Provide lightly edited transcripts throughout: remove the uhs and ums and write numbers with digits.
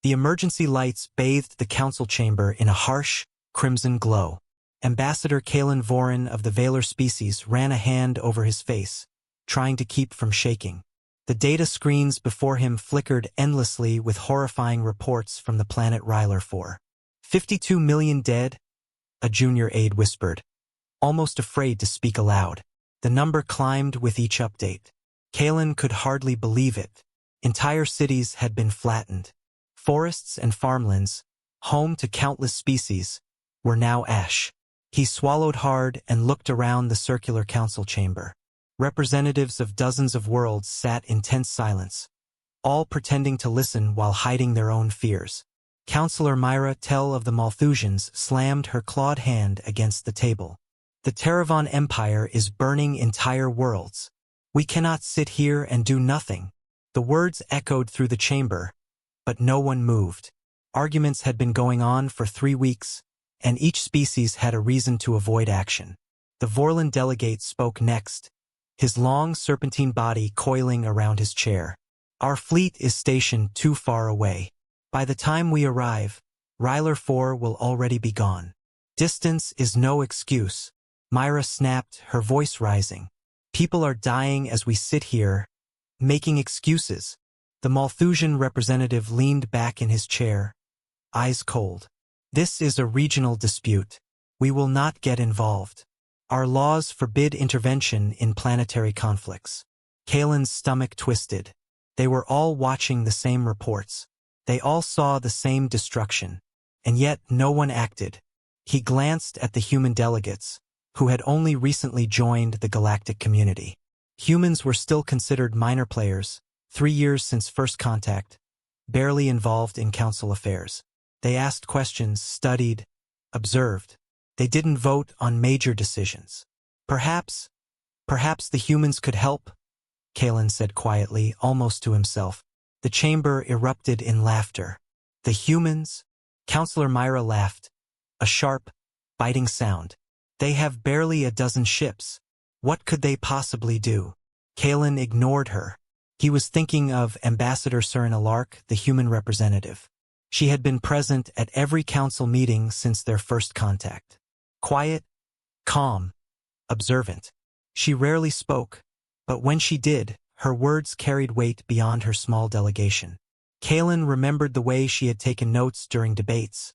The emergency lights bathed the council chamber in a harsh, crimson glow. Ambassador Kalen Vorin of the Valor species ran a hand over his face, trying to keep from shaking. The data screens before him flickered endlessly with horrifying reports from the planet Ryler 4. 52 million dead, a junior aide whispered, almost afraid to speak aloud. The number climbed with each update. Kalen could hardly believe it. Entire cities had been flattened. Forests and farmlands, home to countless species, were now ash. He swallowed hard and looked around the circular council chamber. Representatives of dozens of worlds sat in tense silence, all pretending to listen while hiding their own fears. Counselor Myra Tell of the Malthusians slammed her clawed hand against the table. The Terravon Empire is burning entire worlds. We cannot sit here and do nothing. The words echoed through the chamber, but no one moved. Arguments had been going on for 3 weeks, and each species had a reason to avoid action. The Vorlon delegate spoke next, his long serpentine body coiling around his chair. Our fleet is stationed too far away. By the time we arrive, Ryler 4 will already be gone. Distance is no excuse. Myra snapped, her voice rising. People are dying as we sit here, making excuses. The Malthusian representative leaned back in his chair, eyes cold. This is a regional dispute. We will not get involved. Our laws forbid intervention in planetary conflicts. Kalen's stomach twisted. They were all watching the same reports. They all saw the same destruction. And yet no one acted. He glanced at the human delegates, who had only recently joined the galactic community. Humans were still considered minor players, 3 years since first contact, barely involved in council affairs. They asked questions, studied, observed. They didn't vote on major decisions. Perhaps the humans could help, Kalen said quietly, almost to himself. The chamber erupted in laughter. The humans? Counselor Myra laughed, a sharp, biting sound. They have barely a dozen ships. What could they possibly do? Kalen ignored her. He was thinking of Ambassador Serena Lark, the human representative. She had been present at every council meeting since their first contact. Quiet, calm, observant. She rarely spoke, but when she did, her words carried weight beyond her small delegation. Kalen remembered the way she had taken notes during debates,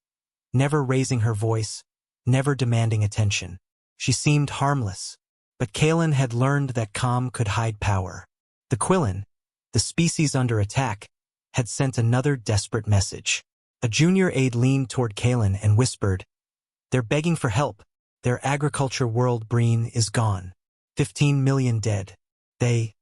never raising her voice, never demanding attention. She seemed harmless, but Kalen had learned that calm could hide power. The Quillen, the species under attack, had sent another desperate message. A junior aide leaned toward Kalen and whispered, "They're begging for help. Their agriculture world Breen is gone. 15 million dead. They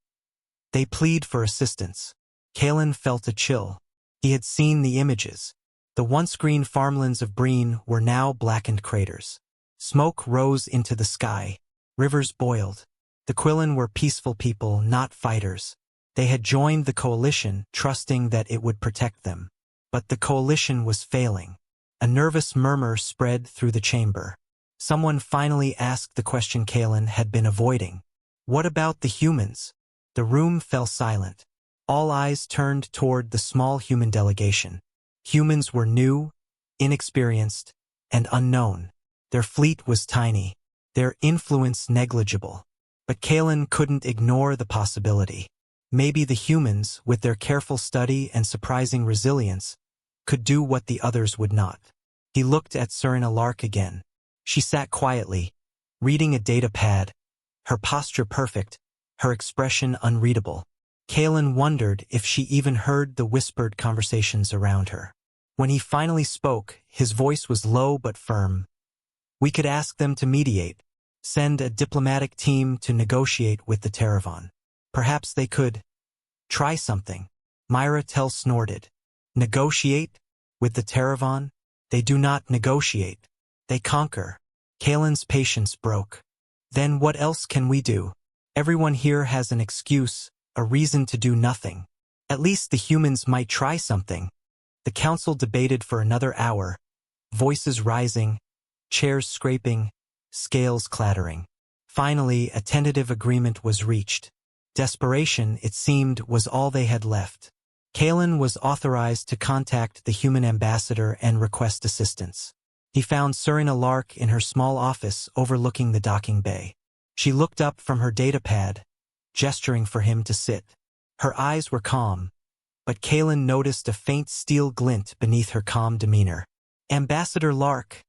plead for assistance." Kalen felt a chill. He had seen the images. The once green farmlands of Breen were now blackened craters. Smoke rose into the sky. Rivers boiled. The Quillen were peaceful people, not fighters. They had joined the coalition, trusting that it would protect them. But the coalition was failing. A nervous murmur spread through the chamber. Someone finally asked the question Kalen had been avoiding. What about the humans? The room fell silent. All eyes turned toward the small human delegation. Humans were new, inexperienced, and unknown. Their fleet was tiny, their influence negligible. But Kalen couldn't ignore the possibility. Maybe the humans, with their careful study and surprising resilience, could do what the others would not. He looked at Serena Lark again. She sat quietly, reading a data pad, her posture perfect, her expression unreadable. Kalen wondered if she even heard the whispered conversations around her. When he finally spoke, his voice was low but firm. We could ask them to mediate, send a diplomatic team to negotiate with the Terravon. Perhaps they could try something. Myra Tell snorted. Negotiate? With the Terravon? They do not negotiate. They conquer. Kalen's patience broke. Then what else can we do? Everyone here has an excuse, a reason to do nothing. At least the humans might try something. The council debated for another hour, voices rising, chairs scraping, scales clattering. Finally, a tentative agreement was reached. Desperation, it seemed, was all they had left. Kalen was authorized to contact the human ambassador and request assistance. He found Serena Lark in her small office overlooking the docking bay. She looked up from her datapad, gesturing for him to sit. Her eyes were calm, but Kalen noticed a faint steel glint beneath her calm demeanor. "Ambassador Lark,"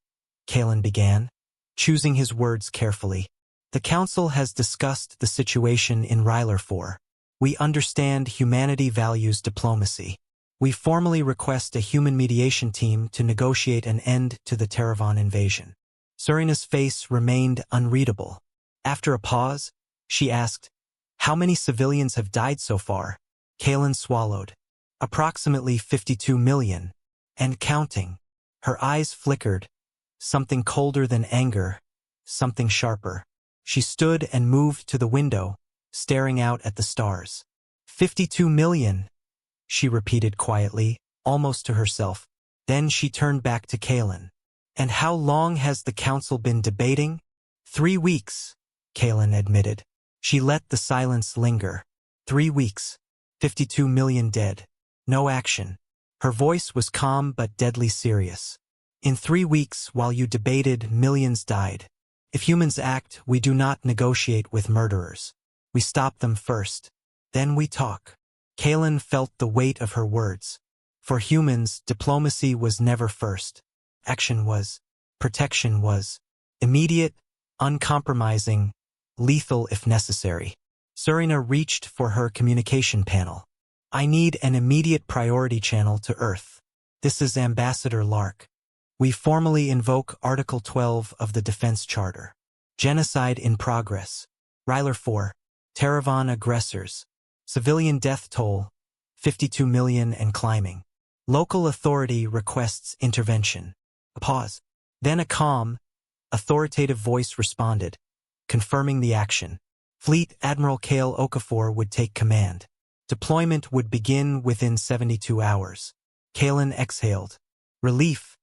Kalen began, choosing his words carefully. "The Council has discussed the situation in Ryler 4. We understand humanity values diplomacy. We formally request a human mediation team to negotiate an end to the Terravan invasion." Serena's face remained unreadable. After a pause, she asked, "How many civilians have died so far?" Kalen swallowed. "Approximately 52 million. And counting." Her eyes flickered, something colder than anger, something sharper. She stood and moved to the window, staring out at the stars. 52 million, she repeated quietly, almost to herself. Then she turned back to Kalen. "And how long has the Council been debating?" 3 weeks, Kalen admitted. She let the silence linger. 3 weeks. 52 million dead. No action. Her voice was calm but deadly serious. "In 3 weeks, while you debated, millions died. If humans act, we do not negotiate with murderers. We stop them first. Then we talk." Kalen felt the weight of her words. For humans, diplomacy was never first. Action was. Protection was. Immediate, uncompromising, lethal if necessary. Serena reached for her communication panel. "I need an immediate priority channel to Earth. This is Ambassador Lark. We formally invoke Article 12 of the Defense Charter. Genocide in progress. Ryler 4. Terravan aggressors. Civilian death toll, 52 million and climbing. Local authority requests intervention." A pause. Then a calm, authoritative voice responded, confirming the action. Fleet Admiral Kale Okafor would take command. Deployment would begin within 72 hours. Kalen exhaled. Relief,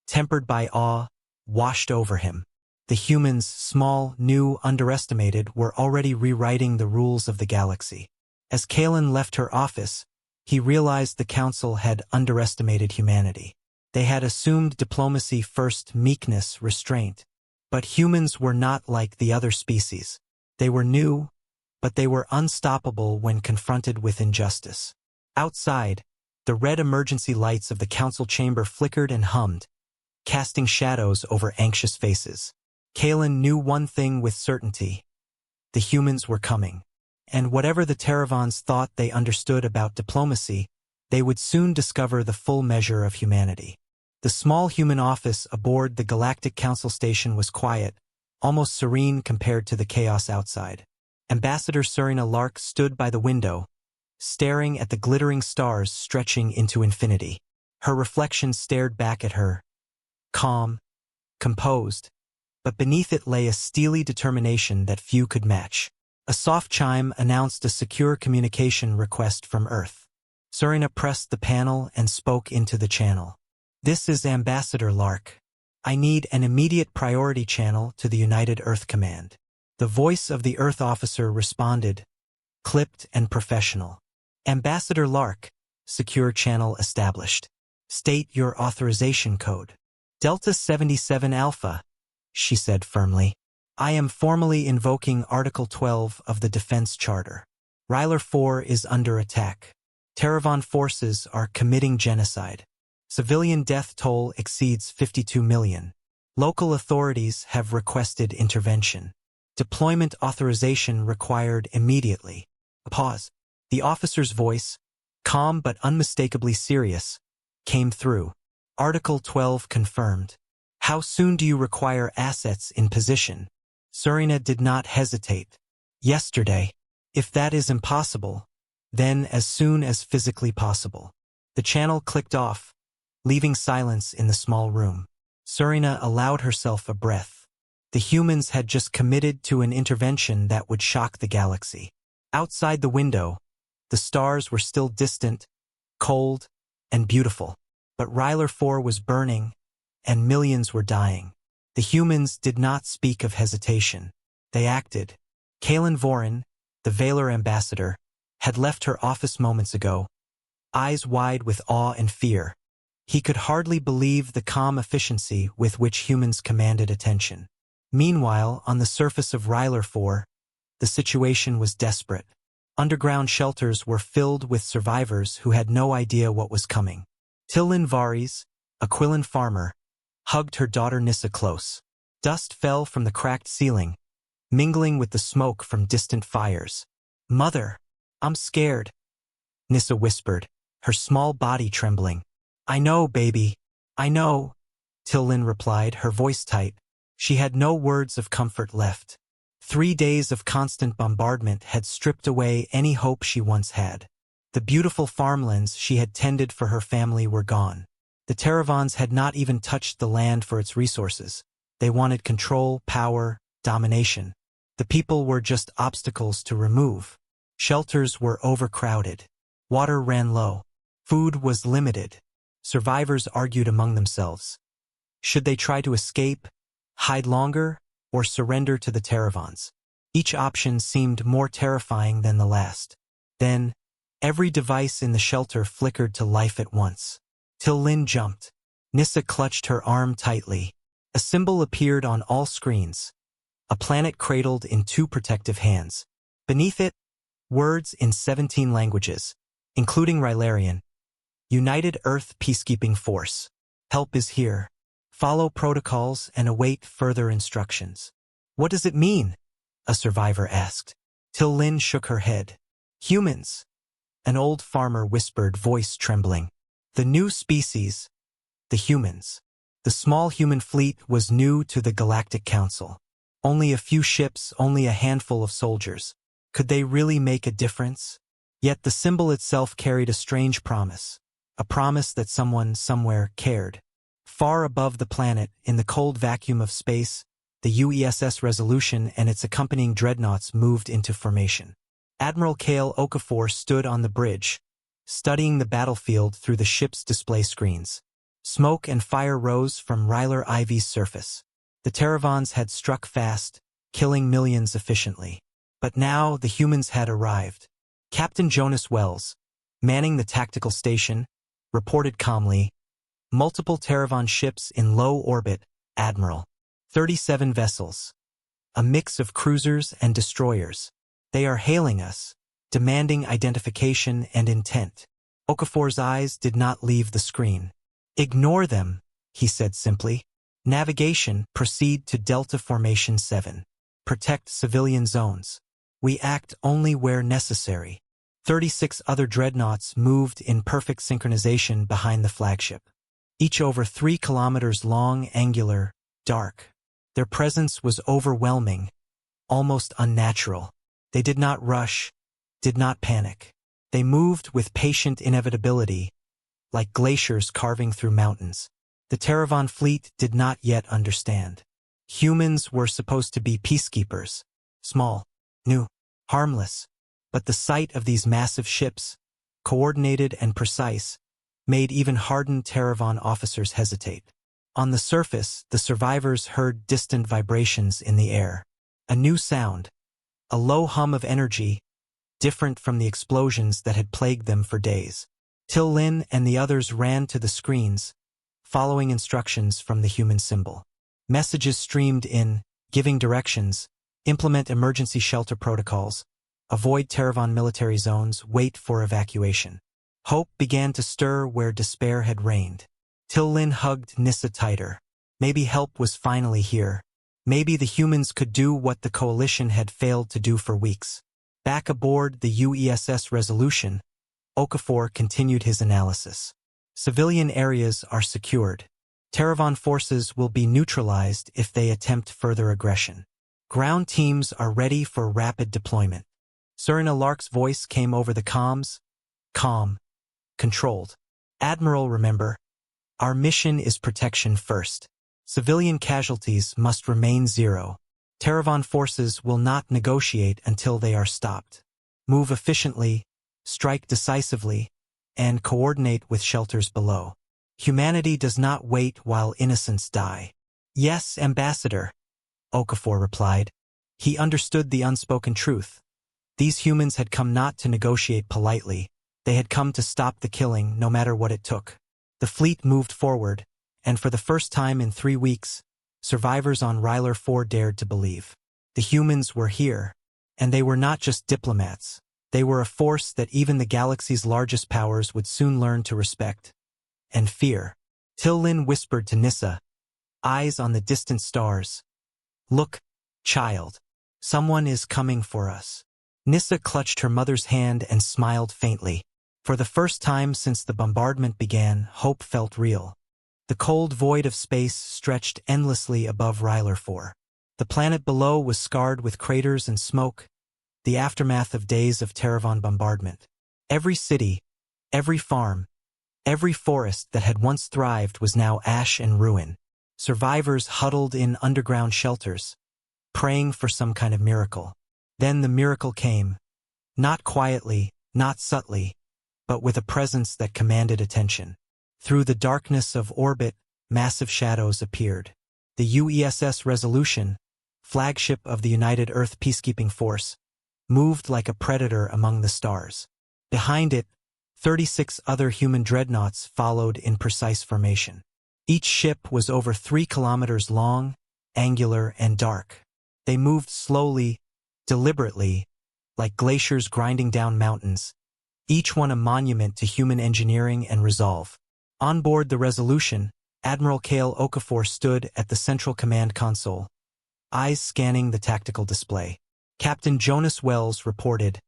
tempered by awe, washed over him. The humans, small, new, underestimated, were already rewriting the rules of the galaxy. As Kalen left her office, he realized the Council had underestimated humanity. They had assumed diplomacy first, meekness, restraint. But humans were not like the other species. They were new, but they were unstoppable when confronted with injustice. Outside, the red emergency lights of the Council chamber flickered and hummed, casting shadows over anxious faces. Kalen knew one thing with certainty. The humans were coming. And whatever the Terravans thought they understood about diplomacy, they would soon discover the full measure of humanity. The small human office aboard the Galactic Council station was quiet, almost serene compared to the chaos outside. Ambassador Serena Lark stood by the window, staring at the glittering stars stretching into infinity. Her reflection stared back at her, calm, composed, but beneath it lay a steely determination that few could match. A soft chime announced a secure communication request from Earth. Serena pressed the panel and spoke into the channel. "This is Ambassador Lark. I need an immediate priority channel to the United Earth Command." The voice of the Earth officer responded, clipped and professional. "Ambassador Lark, secure channel established. State your authorization code." "Delta 77 Alpha," she said firmly. "I am formally invoking Article 12 of the Defense Charter. Ryler 4 is under attack. Terravan forces are committing genocide. Civilian death toll exceeds 52 million. Local authorities have requested intervention. Deployment authorization required immediately." A pause. The officer's voice, calm but unmistakably serious, came through. "Article 12 confirmed. How soon do you require assets in position?" Serena did not hesitate. "Yesterday. If that is impossible, then as soon as physically possible." The channel clicked off, leaving silence in the small room. Serena allowed herself a breath. The humans had just committed to an intervention that would shock the galaxy. Outside the window, the stars were still distant, cold, and beautiful. But Ryler 4 was burning, and millions were dying. The humans did not speak of hesitation. They acted. Kalen Vorin, the Vaylor ambassador, had left her office moments ago, eyes wide with awe and fear. He could hardly believe the calm efficiency with which humans commanded attention. Meanwhile, on the surface of Ryler 4, the situation was desperate. Underground shelters were filled with survivors who had no idea what was coming. Tillin Vares, a Quillan farmer, hugged her daughter Nissa close. Dust fell from the cracked ceiling, mingling with the smoke from distant fires. "Mother, I'm scared," Nissa whispered, her small body trembling. "I know, baby. I know," Tillin replied, her voice tight. She had no words of comfort left. 3 days of constant bombardment had stripped away any hope she once had. The beautiful farmlands she had tended for her family were gone. The Terravans had not even touched the land for its resources. They wanted control, power, domination. The people were just obstacles to remove. Shelters were overcrowded. Water ran low. Food was limited. Survivors argued among themselves. Should they try to escape, hide longer, or surrender to the Terravans? Each option seemed more terrifying than the last. Then, every device in the shelter flickered to life at once. Tillin jumped. Nissa clutched her arm tightly. A symbol appeared on all screens. A planet cradled in 2 protective hands. Beneath it, words in 17 languages, including Rylarian. United Earth Peacekeeping Force. Help is here. Follow protocols and await further instructions. "What does it mean?" a survivor asked. Tillin shook her head. "Humans," an old farmer whispered, voice trembling. "The new species, the humans." The small human fleet was new to the Galactic Council. Only a few ships, only a handful of soldiers. Could they really make a difference? Yet the symbol itself carried a strange promise. A promise that someone, somewhere, cared. Far above the planet, in the cold vacuum of space, the UESS Resolution and its accompanying dreadnoughts moved into formation. Admiral Kale Okafor stood on the bridge, studying the battlefield through the ship's display screens. Smoke and fire rose from Ryler Ivy's surface. The Terravans had struck fast, killing millions efficiently. But now the humans had arrived. Captain Jonas Wells, manning the tactical station, reported calmly, "Multiple Terravan ships in low orbit, Admiral. 37 vessels. A mix of cruisers and destroyers. They are hailing us, demanding identification and intent." Okafor's eyes did not leave the screen. "Ignore them," he said simply. "Navigation, proceed to Delta Formation 7. Protect civilian zones. We act only where necessary." 36 other dreadnoughts moved in perfect synchronization behind the flagship. Each over 3 kilometers long, angular, dark. Their presence was overwhelming, almost unnatural. They did not rush, did not panic. They moved with patient inevitability, like glaciers carving through mountains. The Terravan fleet did not yet understand. Humans were supposed to be peacekeepers, small, new, harmless. But the sight of these massive ships, coordinated and precise, made even hardened Terravan officers hesitate. On the surface, the survivors heard distant vibrations in the air. A new sound, a low hum of energy, different from the explosions that had plagued them for days. Tillin and the others ran to the screens, following instructions from the human symbol. Messages streamed in, giving directions, implement emergency shelter protocols, avoid Terravan military zones, wait for evacuation. Hope began to stir where despair had reigned. Tillin hugged Nissa tighter. Maybe help was finally here. Maybe the humans could do what the coalition had failed to do for weeks. Back aboard the UESS Resolution, Okafor continued his analysis. Civilian areas are secured. Terravan forces will be neutralized if they attempt further aggression. Ground teams are ready for rapid deployment. Serena Lark's voice came over the comms. Calm. Controlled. "Admiral, remember, our mission is protection first. Civilian casualties must remain 0. Terravan forces will not negotiate until they are stopped. Move efficiently, strike decisively, and coordinate with shelters below. Humanity does not wait while innocents die." "Yes, Ambassador," Okafor replied. He understood the unspoken truth. These humans had come not to negotiate politely, They had come to stop the killing, no matter what it took. The fleet moved forward, and for the first time in 3 weeks, survivors on Ryler 4 dared to believe. The humans were here, and they were not just diplomats. They were a force that even the galaxy's largest powers would soon learn to respect and fear. Tillin whispered to Nissa, eyes on the distant stars. "Look, child. Someone is coming for us." Nissa clutched her mother's hand and smiled faintly. For the first time since the bombardment began, hope felt real. The cold void of space stretched endlessly above Ryler 4. The planet below was scarred with craters and smoke, the aftermath of days of Terravan bombardment. Every city, every farm, every forest that had once thrived was now ash and ruin. Survivors huddled in underground shelters, praying for some kind of miracle. Then the miracle came, not quietly, not subtly, but with a presence that commanded attention. Through the darkness of orbit, massive shadows appeared. The UESS Resolution, flagship of the United Earth Peacekeeping Force, moved like a predator among the stars. Behind it, 36 other human dreadnoughts followed in precise formation. Each ship was over 3 kilometers long, angular, and dark. They moved slowly, deliberately, like glaciers grinding down mountains, each one a monument to human engineering and resolve. On board the Resolution, Admiral Kale Okafor stood at the central command console, eyes scanning the tactical display. Captain Jonas Wells reported,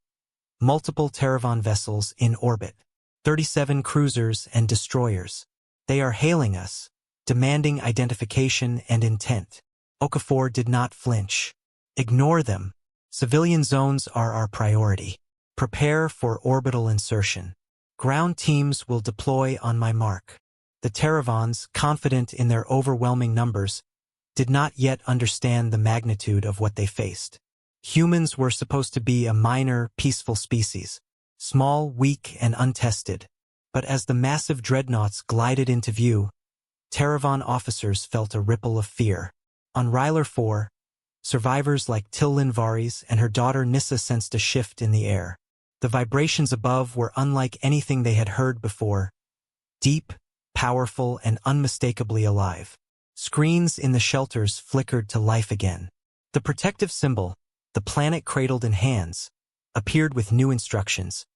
multiple Terravan vessels in orbit, 37 cruisers and destroyers. They are hailing us, demanding identification and intent. Okafor did not flinch. Ignore them. Civilian zones are our priority. Prepare for orbital insertion. Ground teams will deploy on my mark. The Terravans, confident in their overwhelming numbers, did not yet understand the magnitude of what they faced. Humans were supposed to be a minor, peaceful species, small, weak, and untested. But as the massive dreadnoughts glided into view, Terravan officers felt a ripple of fear. On Ryler 4, survivors like Tillin Varis and her daughter Nissa sensed a shift in the air. The vibrations above were unlike anything they had heard before, deep, powerful, and unmistakably alive. Screens in the shelters flickered to life again. The protective symbol, the planet cradled in hands, appeared with new instructions.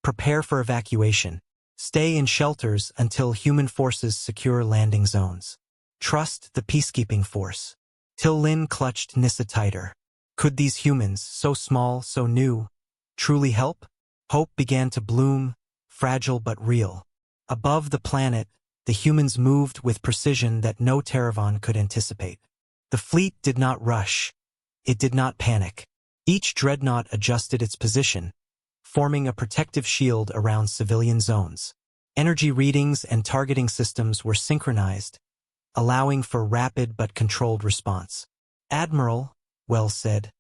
Prepare for evacuation. Stay in shelters until human forces secure landing zones. Trust the peacekeeping force. Tillin clutched Nissa tighter. Could these humans, so small, so new, truly help? Hope began to bloom, fragile but real. Above the planet, the humans moved with precision that no Terravan could anticipate. The fleet did not rush. It did not panic. Each dreadnought adjusted its position, forming a protective shield around civilian zones. Energy readings and targeting systems were synchronized, allowing for rapid but controlled response. "Admiral," Wells said,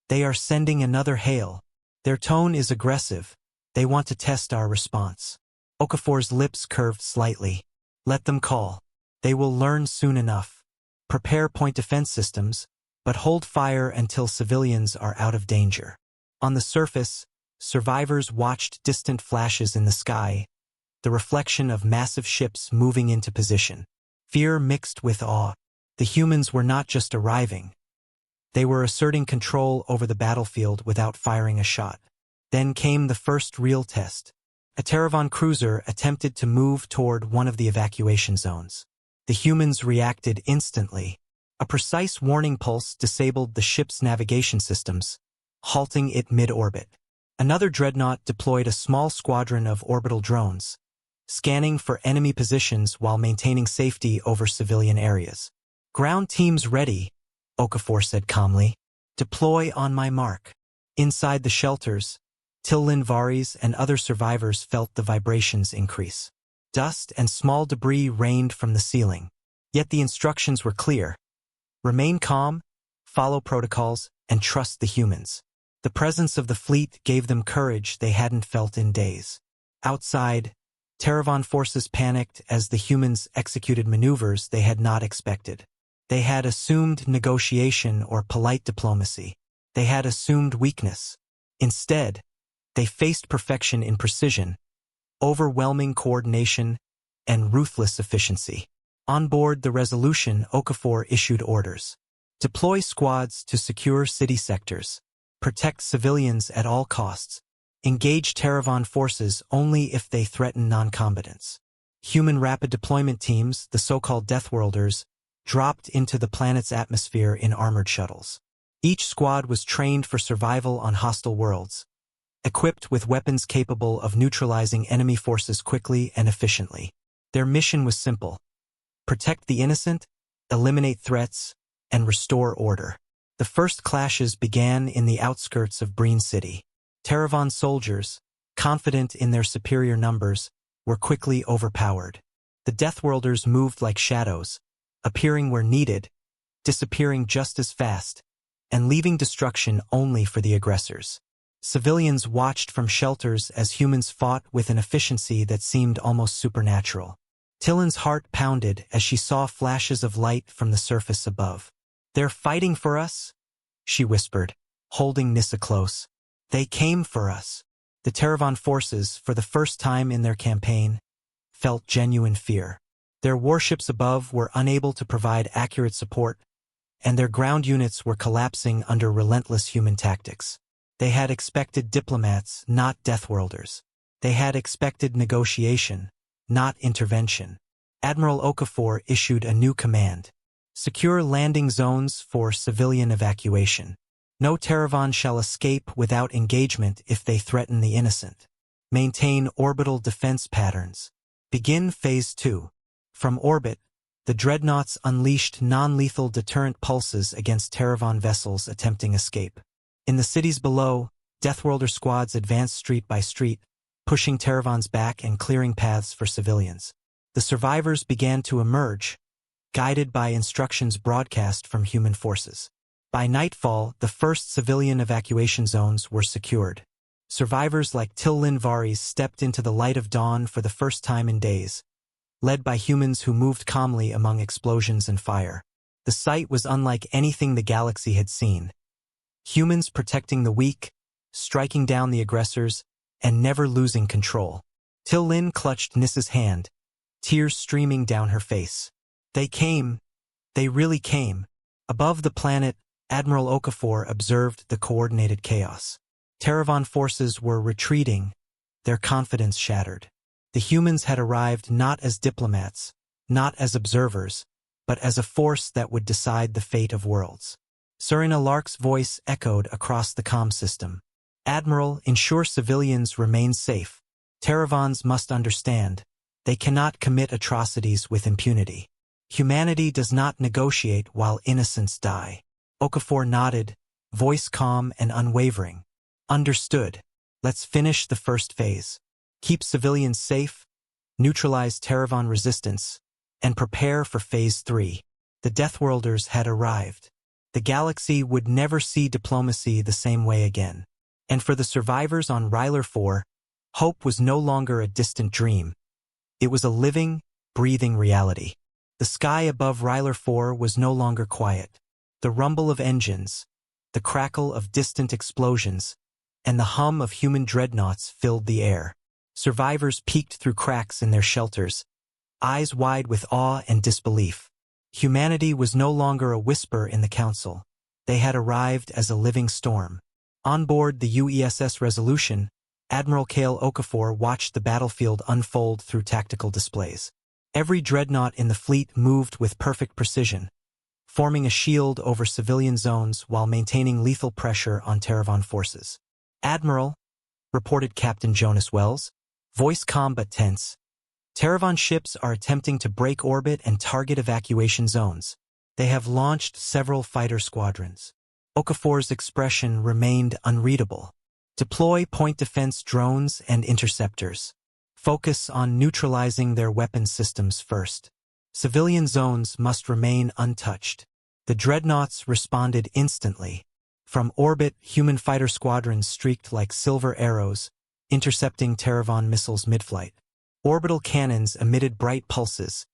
"they are sending another hail. Their tone is aggressive. They want to test our response." Okafor's lips curved slightly. "Let them call. They will learn soon enough. Prepare point defense systems, but hold fire until civilians are out of danger." On the surface, survivors watched distant flashes in the sky, the reflection of massive ships moving into position. Fear mixed with awe. The humans were not just arriving. They were asserting control over the battlefield without firing a shot. Then came the first real test. A Terravan cruiser attempted to move toward one of the evacuation zones. The humans reacted instantly. A precise warning pulse disabled the ship's navigation systems, halting it mid-orbit. Another dreadnought deployed a small squadron of orbital drones, scanning for enemy positions while maintaining safety over civilian areas. "Ground teams ready," Okafor said calmly. "Deploy on my mark." Inside the shelters, Tillin Varis and other survivors felt the vibrations increase. Dust and small debris rained from the ceiling. Yet the instructions were clear. Remain calm, follow protocols, and trust the humans. The presence of the fleet gave them courage they hadn't felt in days. Outside, Terravan forces panicked as the humans executed maneuvers they had not expected. They had assumed negotiation or polite diplomacy. They had assumed weakness. Instead, they faced perfection in precision, overwhelming coordination, and ruthless efficiency. On board the Resolution, Okafor issued orders. Deploy squads to secure city sectors. Protect civilians at all costs. Engage Terravan forces only if they threaten non-combatants. Human rapid deployment teams, the so-called Deathworlders, dropped into the planet's atmosphere in armored shuttles. Each squad was trained for survival on hostile worlds, equipped with weapons capable of neutralizing enemy forces quickly and efficiently. Their mission was simple: protect the innocent, eliminate threats, and restore order. The first clashes began in the outskirts of Breen City. Terravan soldiers, confident in their superior numbers, were quickly overpowered. The Deathworlders moved like shadows, appearing where needed, disappearing just as fast, and leaving destruction only for the aggressors. Civilians watched from shelters as humans fought with an efficiency that seemed almost supernatural. Tillin's heart pounded as she saw flashes of light from the surface above. "They're fighting for us," she whispered, holding Nissa close. "They came for us." The Terravan forces, for the first time in their campaign, felt genuine fear. Their warships above were unable to provide accurate support, and their ground units were collapsing under relentless human tactics. They had expected diplomats, not Deathworlders. They had expected negotiation, not intervention. Admiral Okafor issued a new command: secure landing zones for civilian evacuation. No Terravan shall escape without engagement if they threaten the innocent. Maintain orbital defense patterns. Begin Phase 2. From orbit, the dreadnoughts unleashed non-lethal deterrent pulses against Terravan vessels attempting escape. In the cities below, Deathworlder squads advanced street by street, pushing Terravans back and clearing paths for civilians. The survivors began to emerge, guided by instructions broadcast from human forces. By nightfall, the first civilian evacuation zones were secured. Survivors like Tillin Varis stepped into the light of dawn for the first time in days, led by humans who moved calmly among explosions and fire. The sight was unlike anything the galaxy had seen. Humans protecting the weak, striking down the aggressors, and never losing control. Tillin clutched Nissa's hand, tears streaming down her face. They came. They really came. Above the planet, Admiral Okafor observed the coordinated chaos. Terravan forces were retreating, their confidence shattered. The humans had arrived not as diplomats, not as observers, but as a force that would decide the fate of worlds. Serena Lark's voice echoed across the comm system. "Admiral, ensure civilians remain safe. Terravans must understand. They cannot commit atrocities with impunity. Humanity does not negotiate while innocents die." Okafor nodded, voice calm and unwavering. "Understood. Let's finish the first phase. Keep civilians safe, neutralize Terravan resistance, and prepare for Phase 3. The Deathworlders had arrived. The galaxy would never see diplomacy the same way again. And for the survivors on Ryler 4, hope was no longer a distant dream. It was a living, breathing reality. The sky above Ryler 4 was no longer quiet. The rumble of engines, the crackle of distant explosions, and the hum of human dreadnoughts filled the air. Survivors peeked through cracks in their shelters, eyes wide with awe and disbelief. Humanity was no longer a whisper in the council. They had arrived as a living storm. On board the UESS Resolution, Admiral Kale Okafor watched the battlefield unfold through tactical displays. Every dreadnought in the fleet moved with perfect precision, forming a shield over civilian zones while maintaining lethal pressure on Terravan forces. "Admiral," reported Captain Jonas Wells, voice calm but tense, "Terravan ships are attempting to break orbit and target evacuation zones. They have launched several fighter squadrons." Okafor's expression remained unreadable. "Deploy point defense drones and interceptors. Focus on neutralizing their weapons systems first. Civilian zones must remain untouched." The dreadnoughts responded instantly. From orbit, human fighter squadrons streaked like silver arrows, intercepting Terravan missiles mid-flight. Orbital cannons emitted bright pulses,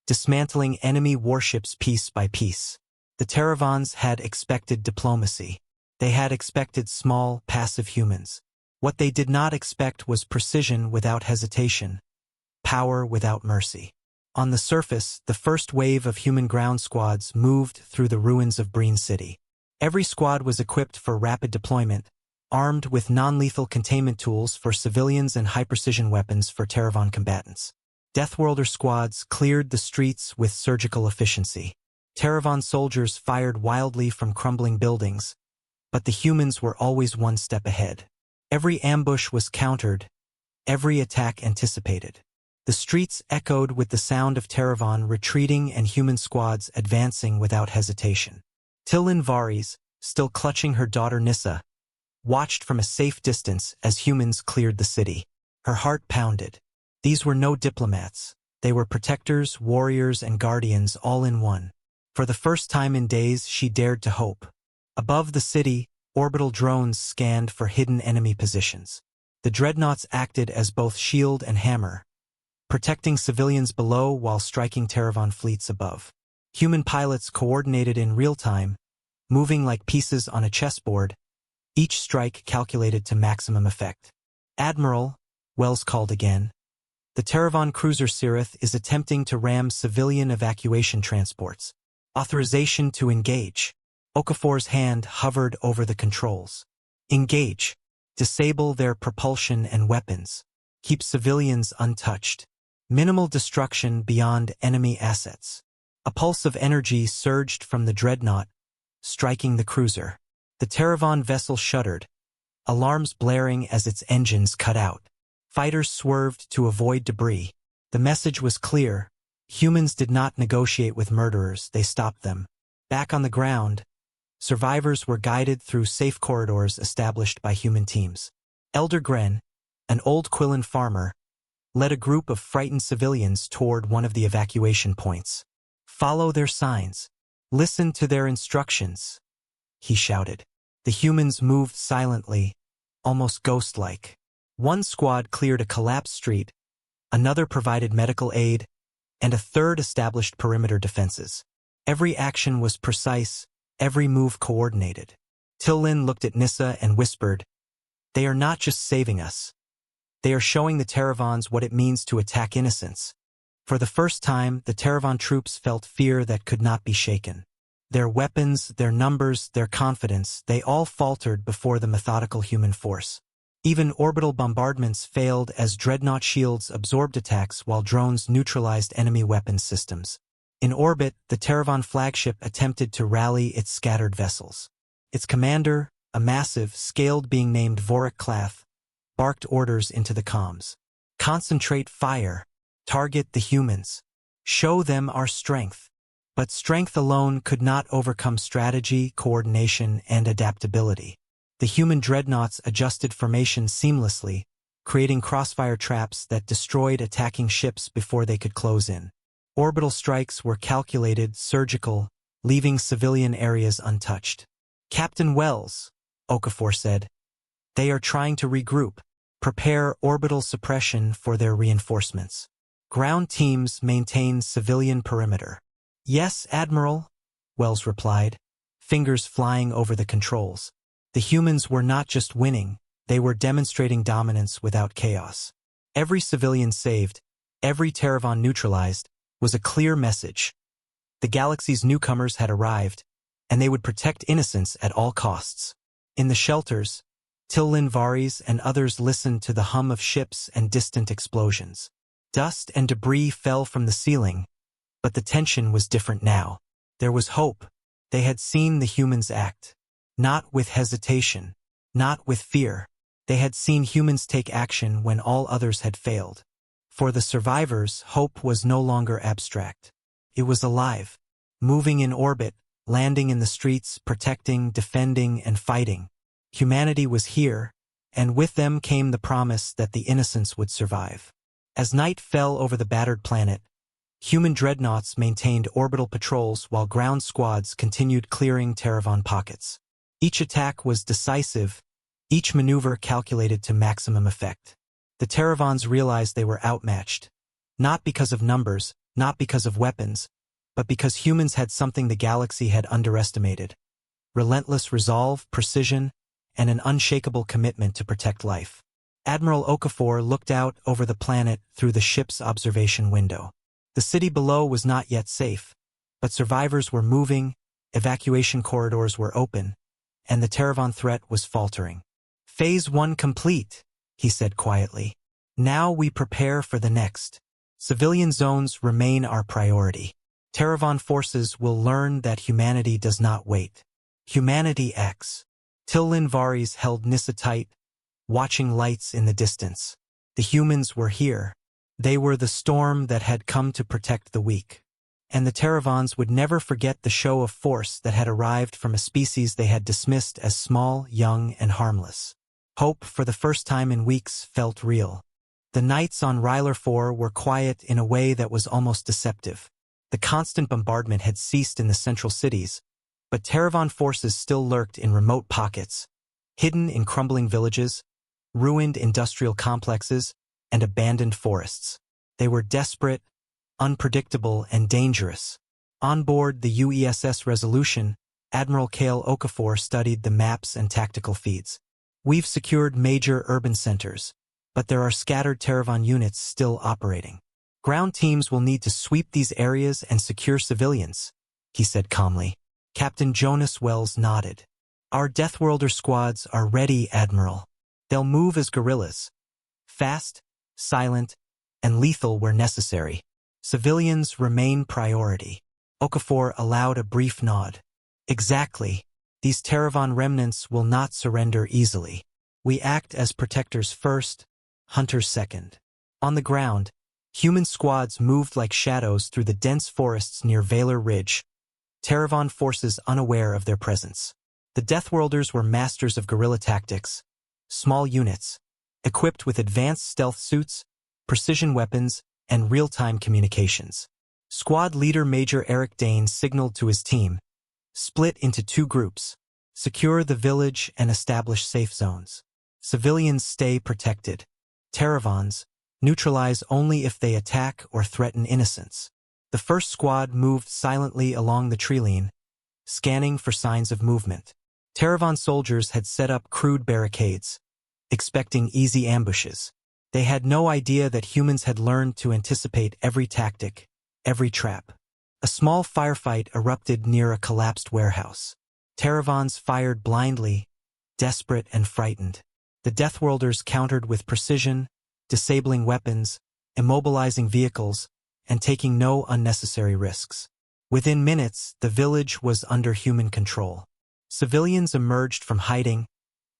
dismantling enemy warships piece by piece. The Terravans had expected diplomacy. They had expected small, passive humans. What they did not expect was precision without hesitation, power without mercy. On the surface, the first wave of human ground squads moved through the ruins of Breen City. Every squad was equipped for rapid deployment, armed with non-lethal containment tools for civilians and high-precision weapons for Terravan combatants. Deathworlder squads cleared the streets with surgical efficiency. Terravan soldiers fired wildly from crumbling buildings, but the humans were always one step ahead. Every ambush was countered, every attack anticipated. The streets echoed with the sound of Terravan retreating and human squads advancing without hesitation. Tillin Varys, still clutching her daughter Nissa, watched from a safe distance as humans cleared the city. Her heart pounded. These were no diplomats. They were protectors, warriors, and guardians all in one. For the first time in days, she dared to hope. Above the city, orbital drones scanned for hidden enemy positions. The dreadnoughts acted as both shield and hammer, protecting civilians below while striking Terravan fleets above. Human pilots coordinated in real time, moving like pieces on a chessboard, each strike calculated to maximum effect. "Admiral," Wells called again. "The Terravan cruiser Sirith is attempting to ram civilian evacuation transports. Authorization to engage." Okafor's hand hovered over the controls. "Engage. Disable their propulsion and weapons. Keep civilians untouched. Minimal destruction beyond enemy assets." A pulse of energy surged from the dreadnought, striking the cruiser. The Terravan vessel shuddered, alarms blaring as its engines cut out. Fighters swerved to avoid debris. The message was clear. Humans did not negotiate with murderers, they stopped them. Back on the ground, survivors were guided through safe corridors established by human teams. Elder Gren, an old Quillen farmer, led a group of frightened civilians toward one of the evacuation points. "Follow their signs. Listen to their instructions," he shouted. The humans moved silently, almost ghost-like. One squad cleared a collapsed street, another provided medical aid, and a third established perimeter defenses. Every action was precise, every move coordinated. Tillin looked at Nissa and whispered, "They are not just saving us. They are showing the Terravans what it means to attack innocents." For the first time, the Terravan troops felt fear that could not be shaken. Their weapons, their numbers, their confidence, they all faltered before the methodical human force. Even orbital bombardments failed as dreadnought shields absorbed attacks while drones neutralized enemy weapons systems. In orbit, the Terravan flagship attempted to rally its scattered vessels. Its commander, a massive, scaled being named Vorik Clath, barked orders into the comms. "Concentrate fire. Target the humans. Show them our strength." But strength alone could not overcome strategy, coordination, and adaptability. The human dreadnoughts adjusted formation seamlessly, creating crossfire traps that destroyed attacking ships before they could close in. Orbital strikes were calculated, surgical, leaving civilian areas untouched. "Captain Wells," Okafor said, "they are trying to regroup. Prepare orbital suppression for their reinforcements. Ground teams maintain civilian perimeter." "Yes, Admiral," Wells replied, fingers flying over the controls. The humans were not just winning, they were demonstrating dominance without chaos. Every civilian saved, every Terravan neutralized, was a clear message. The galaxy's newcomers had arrived, and they would protect innocents at all costs. In the shelters, Tillin Varys and others listened to the hum of ships and distant explosions. Dust and debris fell from the ceiling, but the tension was different now. There was hope. They had seen the humans act. Not with hesitation, not with fear. They had seen humans take action when all others had failed. For the survivors, hope was no longer abstract. It was alive, moving in orbit, landing in the streets, protecting, defending, and fighting. Humanity was here, and with them came the promise that the innocents would survive. As night fell over the battered planet, human dreadnoughts maintained orbital patrols while ground squads continued clearing Terravan pockets. Each attack was decisive, each maneuver calculated to maximum effect. The Terravans realized they were outmatched, not because of numbers, not because of weapons, but because humans had something the galaxy had underestimated: relentless resolve, precision, and an unshakable commitment to protect life. Admiral Okafor looked out over the planet through the ship's observation window. The city below was not yet safe, but survivors were moving, evacuation corridors were open, and the Terravan threat was faltering. "Phase 1 complete," he said quietly. "Now we prepare for the next. Civilian zones remain our priority. Terravan forces will learn that humanity does not wait. Humanity X." Tillin Varis held Nissa tight, watching lights in the distance. The humans were here. They were the storm that had come to protect the weak. And the Terravans would never forget the show of force that had arrived from a species they had dismissed as small, young, and harmless. Hope, for the first time in weeks, felt real. The nights on Ryler 4 were quiet in a way that was almost deceptive. The constant bombardment had ceased in the central cities, but Terravan forces still lurked in remote pockets, hidden in crumbling villages, ruined industrial complexes, and abandoned forests. They were desperate, unpredictable, and dangerous. On board the UESS Resolution, Admiral Kale Okafor studied the maps and tactical feeds. "We've secured major urban centers, but there are scattered Terravan units still operating. Ground teams will need to sweep these areas and secure civilians," he said calmly. Captain Jonas Wells nodded. "Our Deathworlder squads are ready, Admiral. They'll move as guerrillas. Fast, silent, and lethal where necessary. Civilians remain priority." Okafor allowed a brief nod. "Exactly. These Terravan remnants will not surrender easily. We act as protectors first, hunters second." On the ground, human squads moved like shadows through the dense forests near Valor Ridge, Terravan forces unaware of their presence. The Deathworlders were masters of guerrilla tactics, small units, equipped with advanced stealth suits, precision weapons, and real-time communications. Squad leader Major Eric Dane signaled to his team, "Split into 2 groups. Secure the village and establish safe zones. Civilians stay protected. Terravans, neutralize only if they attack or threaten innocents." The first squad moved silently along the treeline, scanning for signs of movement. Terravan soldiers had set up crude barricades, expecting easy ambushes. They had no idea that humans had learned to anticipate every tactic, every trap. A small firefight erupted near a collapsed warehouse. Terravans fired blindly, desperate and frightened. The Deathworlders countered with precision, disabling weapons, immobilizing vehicles, and taking no unnecessary risks. Within minutes, the village was under human control. Civilians emerged from hiding,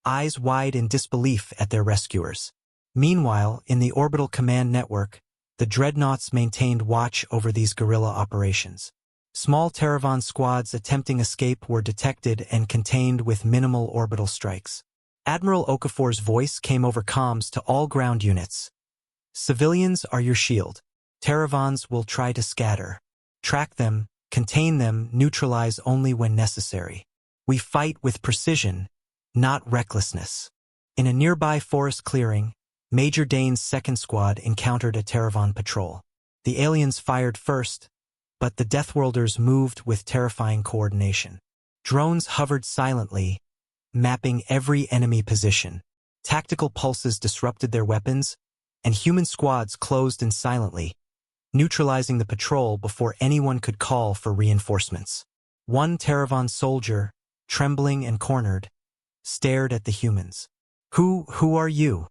eyes wide in disbelief at their rescuers. Meanwhile, in the orbital command network, the dreadnoughts maintained watch over these guerrilla operations. Small Terravan squads attempting escape were detected and contained with minimal orbital strikes. Admiral Okafor's voice came over comms to all ground units. "Civilians are your shield. Terravans will try to scatter. Track them, contain them, neutralize only when necessary. We fight with precision, not recklessness." In a nearby forest clearing, Major Dane's second squad encountered a Terravan patrol. The aliens fired first, but the Deathworlders moved with terrifying coordination. Drones hovered silently, mapping every enemy position. Tactical pulses disrupted their weapons, and human squads closed in silently, neutralizing the patrol before anyone could call for reinforcements. One Terravan soldier, trembling and cornered, stared at the humans. Who are you?"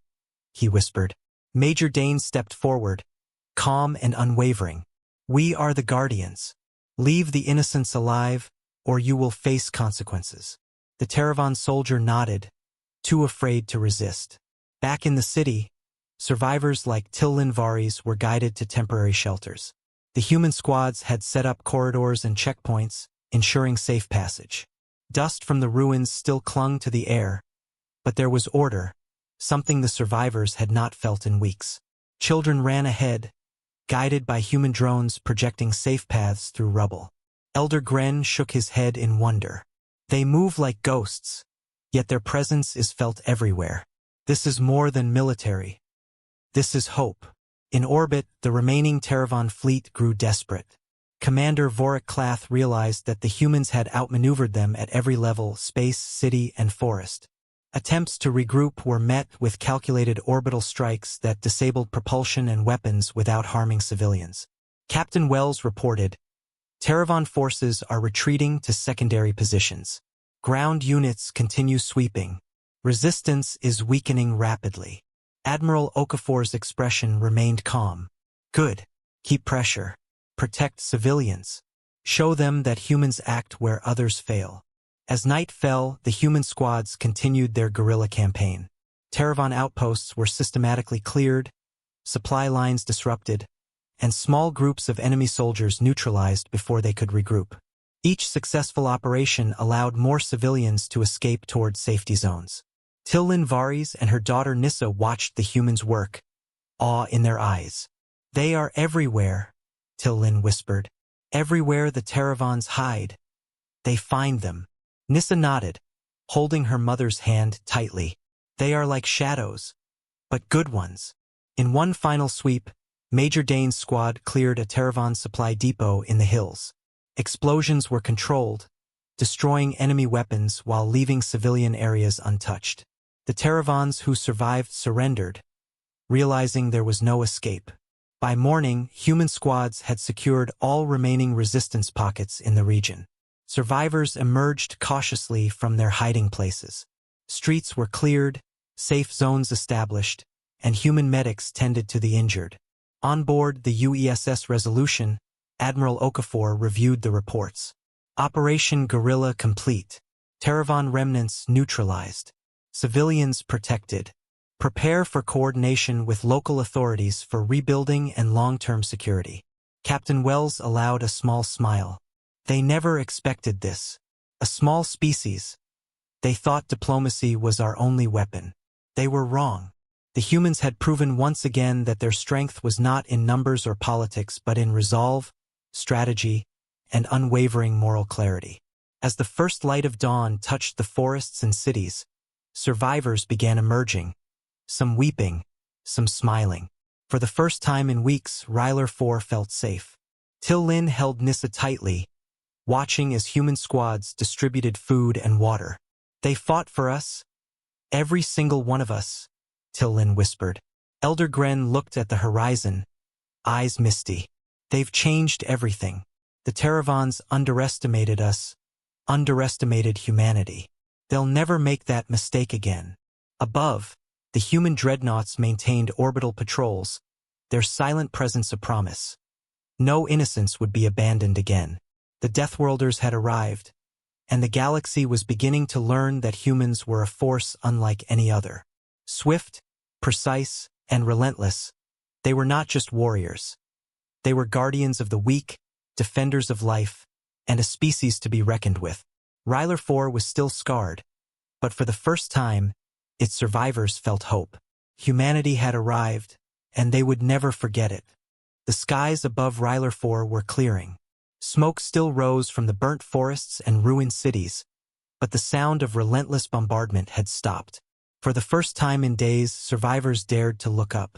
he whispered. Major Dane stepped forward, calm and unwavering. "We are the Guardians. Leave the innocents alive, or you will face consequences." The Terravan soldier nodded, too afraid to resist. Back in the city, survivors like Tillin Varis were guided to temporary shelters. The human squads had set up corridors and checkpoints, ensuring safe passage. Dust from the ruins still clung to the air, but there was order, something the survivors had not felt in weeks. Children ran ahead, guided by human drones projecting safe paths through rubble. Elder Gren shook his head in wonder. "They move like ghosts, yet their presence is felt everywhere. This is more than military. This is hope." In orbit, the remaining Terravan fleet grew desperate. Commander Vorik Klath realized that the humans had outmaneuvered them at every level, space, city, and forest. Attempts to regroup were met with calculated orbital strikes that disabled propulsion and weapons without harming civilians. Captain Wells reported, "Taravan forces are retreating to secondary positions. Ground units continue sweeping. Resistance is weakening rapidly." Admiral Okafor's expression remained calm. "Good. Keep pressure. Protect civilians. Show them that humans act where others fail." As night fell, the human squads continued their guerrilla campaign. Taravan outposts were systematically cleared, supply lines disrupted, and small groups of enemy soldiers neutralized before they could regroup. Each successful operation allowed more civilians to escape toward safety zones. Tillin Varis and her daughter Nissa watched the humans work, awe in their eyes. "They are everywhere," Tillin whispered. "Everywhere the Taravans hide. They find them." Nissa nodded, holding her mother's hand tightly. "They are like shadows, but good ones." In one final sweep, Major Dane's squad cleared a Taravan supply depot in the hills. Explosions were controlled, destroying enemy weapons while leaving civilian areas untouched. The Taravans who survived surrendered, realizing there was no escape. By morning, human squads had secured all remaining resistance pockets in the region. Survivors emerged cautiously from their hiding places. Streets were cleared, safe zones established, and human medics tended to the injured. On board the UESS Resolution, Admiral Okafor reviewed the reports. Operation Guerrilla complete. Taravan remnants neutralized. Civilians protected. Prepare for coordination with local authorities for rebuilding and long-term security. Captain Wells allowed a small smile. They never expected this. A small species. They thought diplomacy was our only weapon. They were wrong. The humans had proven once again that their strength was not in numbers or politics, but in resolve, strategy, and unwavering moral clarity. As the first light of dawn touched the forests and cities, survivors began emerging, some weeping, some smiling. For the first time in weeks, Ryler 4 felt safe. Tillin held Nissa tightly, watching as human squads distributed food and water. "They fought for us, every single one of us," Tillin whispered. Elder Gren looked at the horizon, eyes misty. "They've changed everything. The Taravans underestimated us, underestimated humanity. They'll never make that mistake again." Above, the human dreadnoughts maintained orbital patrols, their silent presence a promise. No innocence would be abandoned again. The Deathworlders had arrived, and the galaxy was beginning to learn that humans were a force unlike any other. Swift, precise, and relentless, they were not just warriors. They were guardians of the weak, defenders of life, and a species to be reckoned with. Ryler 4 was still scarred, but for the first time, its survivors felt hope. Humanity had arrived, and they would never forget it. The skies above Ryler 4 were clearing. Smoke still rose from the burnt forests and ruined cities, but the sound of relentless bombardment had stopped. For the first time in days, survivors dared to look up.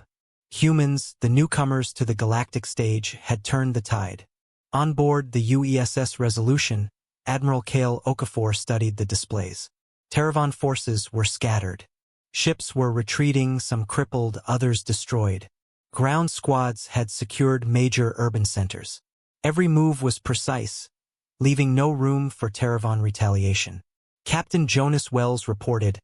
Humans, the newcomers to the galactic stage, had turned the tide. On board the UESS Resolution, Admiral Kale Okafor studied the displays. Taravan forces were scattered. Ships were retreating, some crippled, others destroyed. Ground squads had secured major urban centers. Every move was precise, leaving no room for Taravan retaliation. Captain Jonas Wells reported,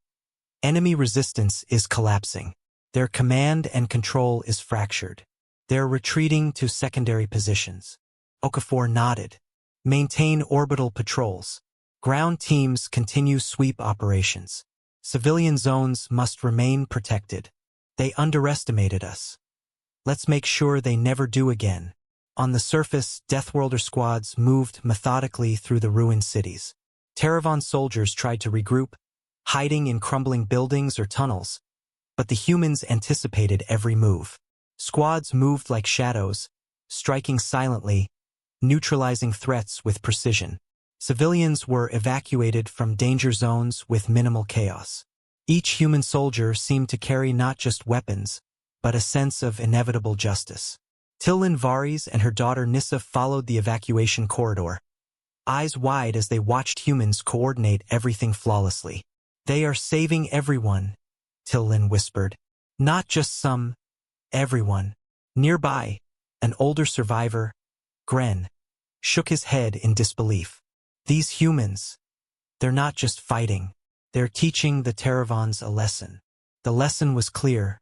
"Enemy resistance is collapsing. Their command and control is fractured. They're retreating to secondary positions." Okafor nodded. "Maintain orbital patrols. Ground teams continue sweep operations. Civilian zones must remain protected. They underestimated us. Let's make sure they never do again." On the surface, Deathworlder squads moved methodically through the ruined cities. Taravan soldiers tried to regroup, hiding in crumbling buildings or tunnels, but the humans anticipated every move. Squads moved like shadows, striking silently, neutralizing threats with precision. Civilians were evacuated from danger zones with minimal chaos. Each human soldier seemed to carry not just weapons, but a sense of inevitable justice. Tillin Varis and her daughter Nissa followed the evacuation corridor, eyes wide as they watched humans coordinate everything flawlessly. They are saving everyone, Tillin whispered. Not just some, everyone. Nearby, an older survivor, Gren, shook his head in disbelief. These humans, they're not just fighting. They're teaching the Terravans a lesson. The lesson was clear.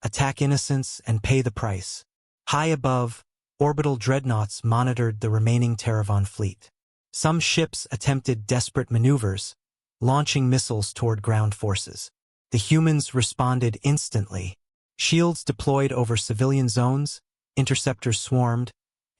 Attack innocents and pay the price. High above, orbital dreadnoughts monitored the remaining Terravan fleet. Some ships attempted desperate maneuvers, launching missiles toward ground forces. The humans responded instantly. Shields deployed over civilian zones, interceptors swarmed,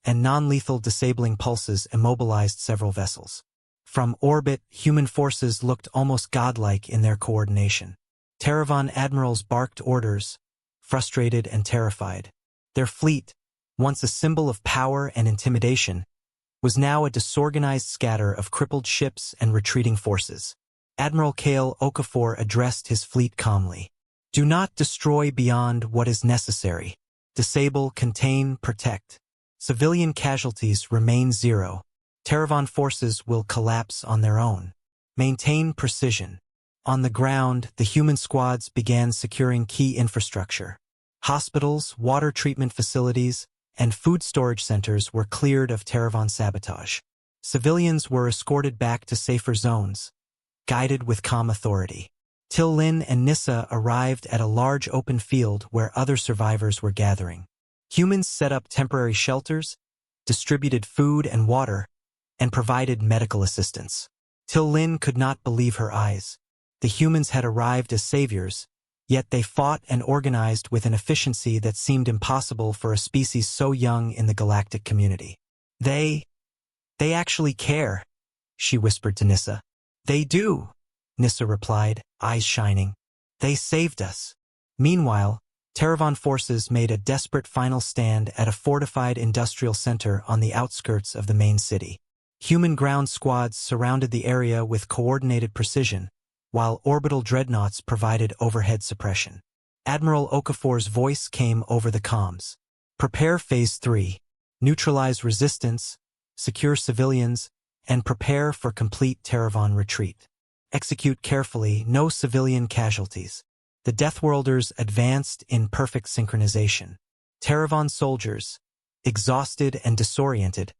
and non-lethal disabling pulses immobilized several vessels. From orbit, human forces looked almost godlike in their coordination. Terravan admirals barked orders, frustrated and terrified. Their fleet, once a symbol of power and intimidation, was now a disorganized scatter of crippled ships and retreating forces. Admiral Kale Okafor addressed his fleet calmly. Do not destroy beyond what is necessary. Disable, contain, protect. Civilian casualties remain zero. Terravan forces will collapse on their own. Maintain precision. On the ground, the human squads began securing key infrastructure. Hospitals, water treatment facilities, and food storage centers were cleared of Terravan sabotage. Civilians were escorted back to safer zones, guided with calm authority. Tillin and Nissa arrived at a large open field where other survivors were gathering. Humans set up temporary shelters, distributed food and water, and provided medical assistance. Tillin could not believe her eyes. The humans had arrived as saviors, yet they fought and organized with an efficiency that seemed impossible for a species so young in the galactic community. They actually care, she whispered to Nissa. They do, Nissa replied, eyes shining. They saved us. Meanwhile, Terravan forces made a desperate final stand at a fortified industrial center on the outskirts of the main city. Human ground squads surrounded the area with coordinated precision, while orbital dreadnoughts provided overhead suppression. Admiral Okafor's voice came over the comms. Prepare Phase 3. Neutralize resistance, secure civilians, and prepare for complete Terravan retreat. Execute carefully, no civilian casualties. The Deathworlders advanced in perfect synchronization. Terravan soldiers, exhausted and disoriented,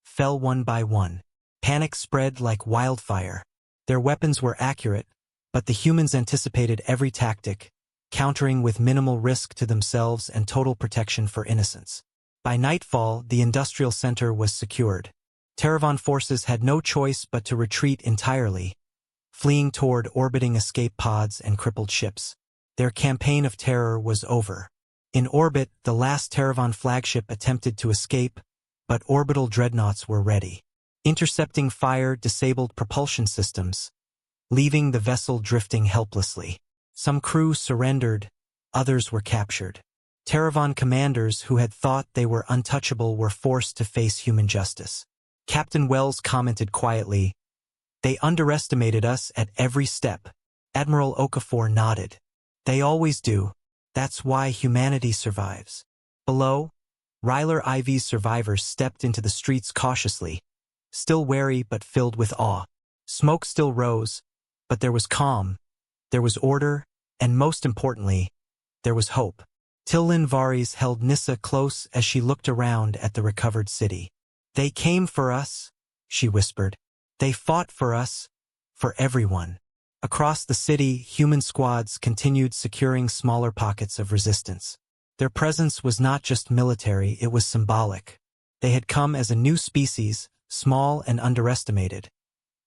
fell one by one. Panic spread like wildfire. Their weapons were accurate, but the humans anticipated every tactic, countering with minimal risk to themselves and total protection for innocents. By nightfall, the industrial center was secured. Terravan forces had no choice but to retreat entirely, fleeing toward orbiting escape pods and crippled ships. Their campaign of terror was over. In orbit, the last Terravan flagship attempted to escape, but orbital dreadnoughts were ready. Intercepting fire disabled propulsion systems, leaving the vessel drifting helplessly. Some crew surrendered, others were captured. Terravan commanders who had thought they were untouchable were forced to face human justice. Captain Wells commented quietly, "They underestimated us at every step." Admiral Okafor nodded. "They always do. That's why humanity survives." Below, Ryler IV's survivors stepped into the streets cautiously, still wary but filled with awe. Smoke still rose, but there was calm, there was order, and most importantly, there was hope. Tillin Varis held Nissa close as she looked around at the recovered city. "They came for us," she whispered. "They fought for us, for everyone." Across the city, human squads continued securing smaller pockets of resistance. Their presence was not just military, it was symbolic. They had come as a new species, small and underestimated.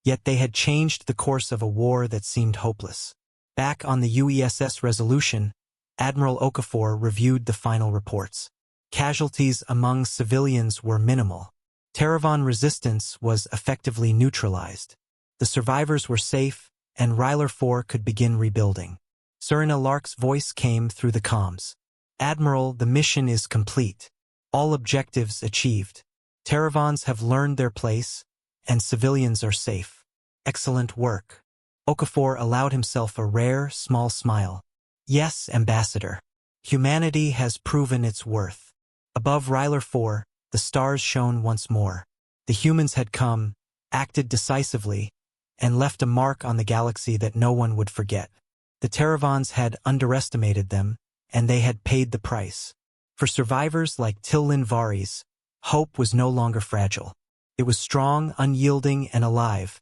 Yet they had changed the course of a war that seemed hopeless. Back on the UESS Resolution, Admiral Okafor reviewed the final reports. Casualties among civilians were minimal. Terravan resistance was effectively neutralized. The survivors were safe, and Ryler 4 could begin rebuilding. Serena Lark's voice came through the comms. "Admiral, the mission is complete. All objectives achieved. Terravans have learned their place, and civilians are safe. Excellent work." Okafor allowed himself a rare, small smile. "Yes, Ambassador. Humanity has proven its worth." Above Ryler 4, the stars shone once more. The humans had come, acted decisively, and left a mark on the galaxy that no one would forget. The Terravans had underestimated them, and they had paid the price. For survivors like Tillin Varys, hope was no longer fragile. It was strong, unyielding, and alive,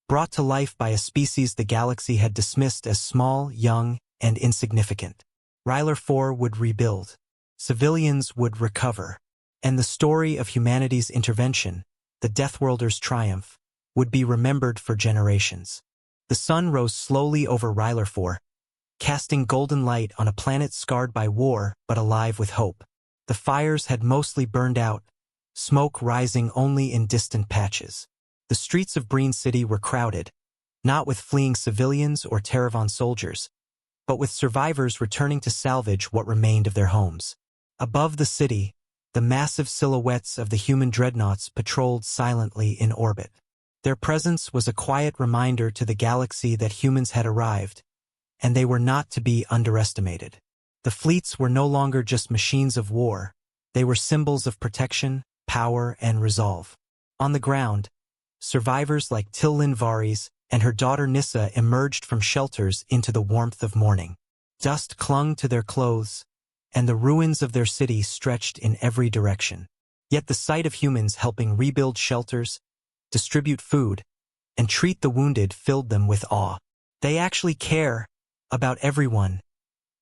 brought to life by a species the galaxy had dismissed as small, young, and insignificant. Ryler 4 would rebuild. Civilians would recover. And the story of humanity's intervention, the Deathworlders' triumph, would be remembered for generations. The sun rose slowly over Ryler 4, casting golden light on a planet scarred by war but alive with hope. The fires had mostly burned out, smoke rising only in distant patches. The streets of Breen City were crowded, not with fleeing civilians or Terravan soldiers, but with survivors returning to salvage what remained of their homes. Above the city, the massive silhouettes of the human dreadnoughts patrolled silently in orbit. Their presence was a quiet reminder to the galaxy that humans had arrived, and they were not to be underestimated. The fleets were no longer just machines of war, they were symbols of protection, power, and resolve. On the ground, survivors like Tillin Varys and her daughter Nissa emerged from shelters into the warmth of morning. Dust clung to their clothes, and the ruins of their city stretched in every direction. Yet the sight of humans helping rebuild shelters, distribute food, and treat the wounded filled them with awe. They actually care about everyone,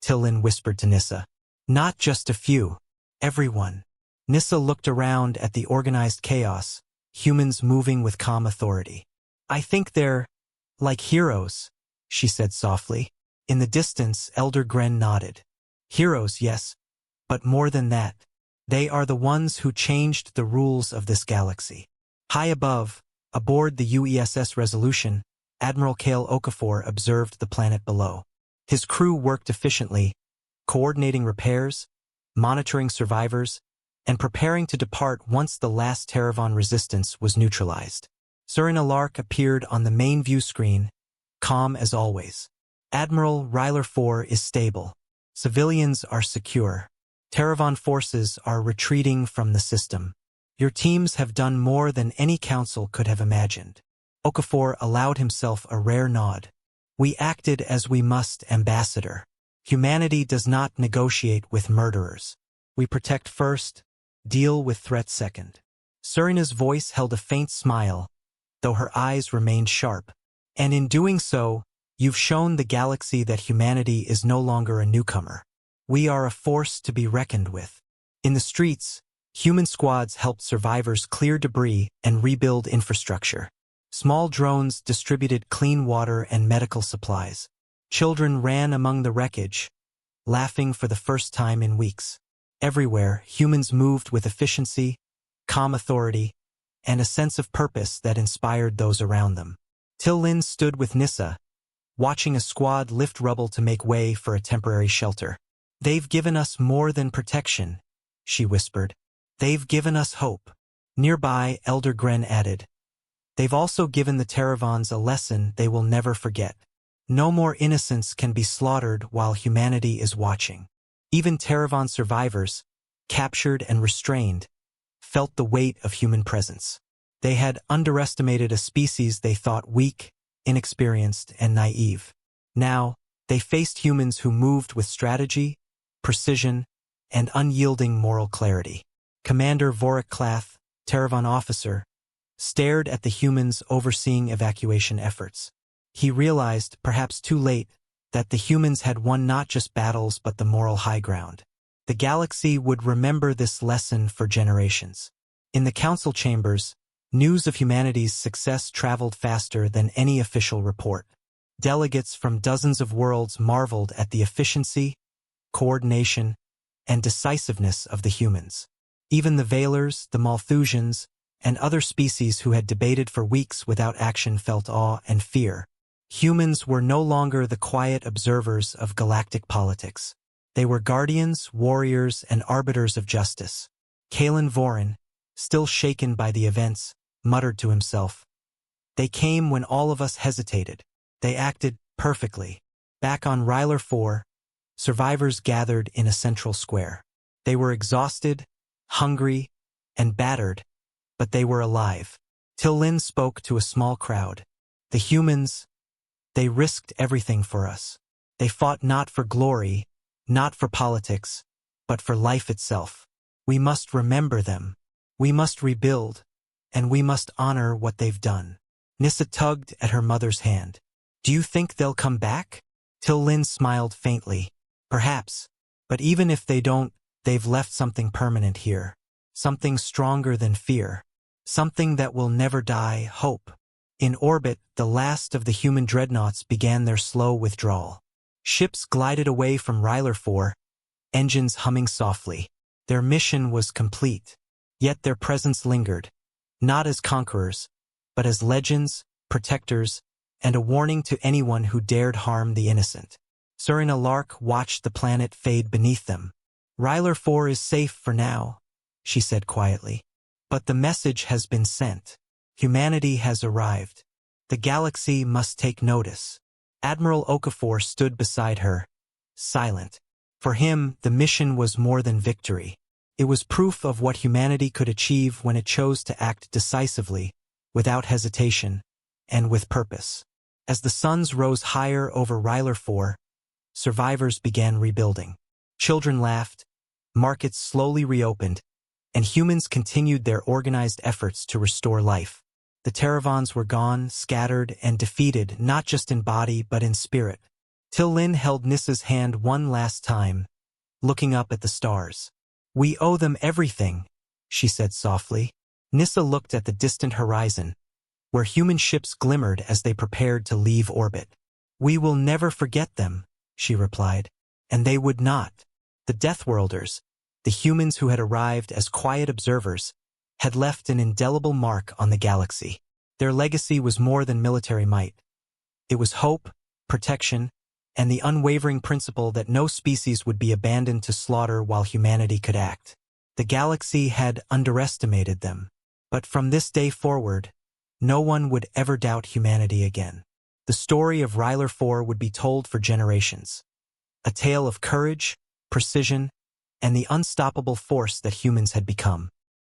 Tillin whispered to Nissa. Not just a few, everyone. Nissa looked around at the organized chaos, humans moving with calm authority. I think they're like heroes, she said softly. In the distance, Elder Gren nodded. Heroes, yes, but more than that. They are the ones who changed the rules of this galaxy. High above, aboard the UESS Resolution, Admiral Kale Okafor observed the planet below. His crew worked efficiently, coordinating repairs, monitoring survivors, and preparing to depart once the last Terravan resistance was neutralized. Surin Alark appeared on the main view screen, calm as always. Admiral Ryler 4 is stable. Civilians are secure. Terravan forces are retreating from the system. Your teams have done more than any council could have imagined. Okafor allowed himself a rare nod. We acted as we must, Ambassador. Humanity does not negotiate with murderers. We protect first, deal with threats second. Surina's voice held a faint smile, though her eyes remained sharp. And in doing so, you've shown the galaxy that humanity is no longer a newcomer. We are a force to be reckoned with. In the streets, human squads helped survivors clear debris and rebuild infrastructure. Small drones distributed clean water and medical supplies. Children ran among the wreckage, laughing for the first time in weeks. Everywhere, humans moved with efficiency, calm authority, and a sense of purpose that inspired those around them. Tillin stood with Nissa, watching a squad lift rubble to make way for a temporary shelter. They've given us more than protection, she whispered. They've given us hope. Nearby, Elder Gren added. They've also given the Terravans a lesson they will never forget. No more innocents can be slaughtered while humanity is watching. Even Terravan survivors, captured and restrained, felt the weight of human presence. They had underestimated a species they thought weak, inexperienced, and naive. Now, they faced humans who moved with strategy, precision, and unyielding moral clarity. Commander Vorik Klath, Terravan officer, stared at the humans overseeing evacuation efforts. He realized, perhaps too late, that the humans had won not just battles but the moral high ground. The galaxy would remember this lesson for generations. In the council chambers, news of humanity's success traveled faster than any official report. Delegates from dozens of worlds marveled at the efficiency, coordination, and decisiveness of the humans. Even the Veilers, the Malthusians, and other species who had debated for weeks without action felt awe and fear. Humans were no longer the quiet observers of galactic politics. They were guardians, warriors, and arbiters of justice. Kalen Vorin, still shaken by the events, muttered to himself. They came when all of us hesitated. They acted perfectly. Back on Ryler 4, survivors gathered in a central square. They were exhausted, hungry, and battered, but they were alive. Tillin spoke to a small crowd. The humans, they risked everything for us. They fought not for glory, not for politics, but for life itself. We must remember them. We must rebuild, and we must honor what they've done. Nissa tugged at her mother's hand. Do you think they'll come back? Lin smiled faintly. Perhaps, but even if they don't, they've left something permanent here. Something stronger than fear. Something that will never die, hope. In orbit, the last of the human dreadnoughts began their slow withdrawal. Ships glided away from Ryler 4, engines humming softly. Their mission was complete, yet their presence lingered, not as conquerors, but as legends, protectors, and a warning to anyone who dared harm the innocent. Serena Lark watched the planet fade beneath them. Ryler 4 is safe for now, she said quietly. But the message has been sent. Humanity has arrived. The galaxy must take notice. Admiral Okafor stood beside her, silent. For him, the mission was more than victory. It was proof of what humanity could achieve when it chose to act decisively, without hesitation, and with purpose. As the suns rose higher over Ryler 4, survivors began rebuilding. Children laughed, markets slowly reopened, and humans continued their organized efforts to restore life. The Terravans were gone, scattered, and defeated, not just in body but in spirit. Lin held Nissa's hand one last time, looking up at the stars. We owe them everything, she said softly. Nissa looked at the distant horizon, where human ships glimmered as they prepared to leave orbit. We will never forget them, she replied. And they would not. The Deathworlders, the humans who had arrived as quiet observers, had left an indelible mark on the galaxy. Their legacy was more than military might. It was hope, protection, and the unwavering principle that no species would be abandoned to slaughter while humanity could act. The galaxy had underestimated them. But from this day forward, no one would ever doubt humanity again. The story of Ryler 4 would be told for generations. A tale of courage, precision, and the unstoppable force that humans had become.